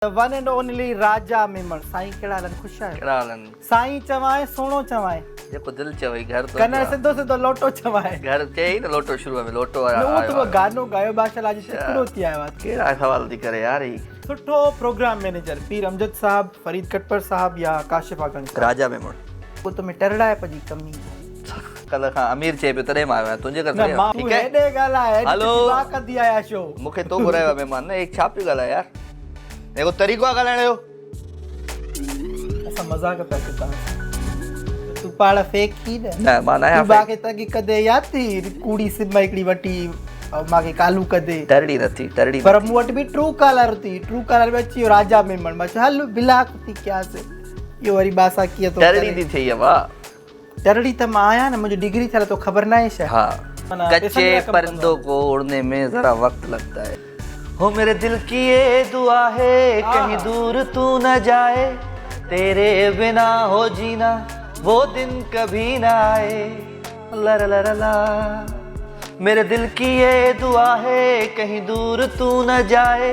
The one and only राजा मेमण साईं कहिड़ा हालनि ख़ुशि आहियो? कहिड़ा हालनि? साईं चवाए सोणो चवाए जेको दिलि चवई घर तो कन सिधो सिधो लोटो चवाए घर चई न लोटो शुरू में लोटो उहो तो गानो गायो माशाल्लाह अॼु तिकड़ो थी आयो आहे। कहिड़ा सवाल थी करे यार ही सुठो प्रोग्राम मैनेजर पीर अमजद साहब, फरीद कटपर साहब या काशिफ आगन राजा मेमण को तुम्हें टरड़ा पजी कमी कल खां अमीर चए पियो तॾहिं मां आयो आहियां तुंहिंजे करे न ठीकु है हेॾे ॻाल्हाए हलो। कदी आया शो मूंखे तो घुरायो आहे महिमान न एक छा पियो ॻाल्हाए यार एगो तरीक़ो आहे ॻाल्हाइण जो असां मज़ाक पिया कयूं तूं पाण फेक थी न मां न आहियां तूं बाक़ी तगी कदे याद थी कूड़ी सिम हिकिड़ी वठी और मांखे कालू कदे टरड़ी नथी टरड़ी पर मूं वटि बि ट्रू कलर थी ट्रू कलर में अची वियो राजा मेमण मां चयो हल बिलाक थी कयासीं इहो वरी बासा कीअं थो टरड़ी थी थी वाह टरड़ी त मां आहियां न मुंहिंजी डिग्री थियल तो ख़बर न आहे छा हाँ माना कच्चे पैसनि जा कम परिंदों को उड़ने में जरा वक्त लगता है हो मेरे दिल की ये दुआ है कहीं दूर तू न जाए तेरे बिना हो जीना वो दिन कभी ना आए ला ला ला ला मेरे दिल की ये दुआ है कहीं दूर तू न जाए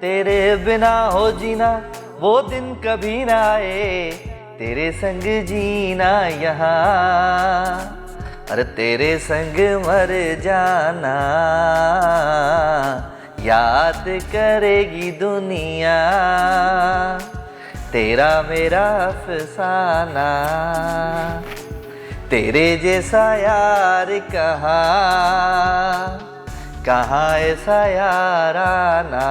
तेरे बिना हो जीना वो दिन कभी ना आए तेरे संग जीना यहाँ अरे तेरे संग मर जाना याद करेगी दुनिया तेरा मेरा अफसाना तेरे जैसा यार कहाँ कहाँ ऐसा यार आना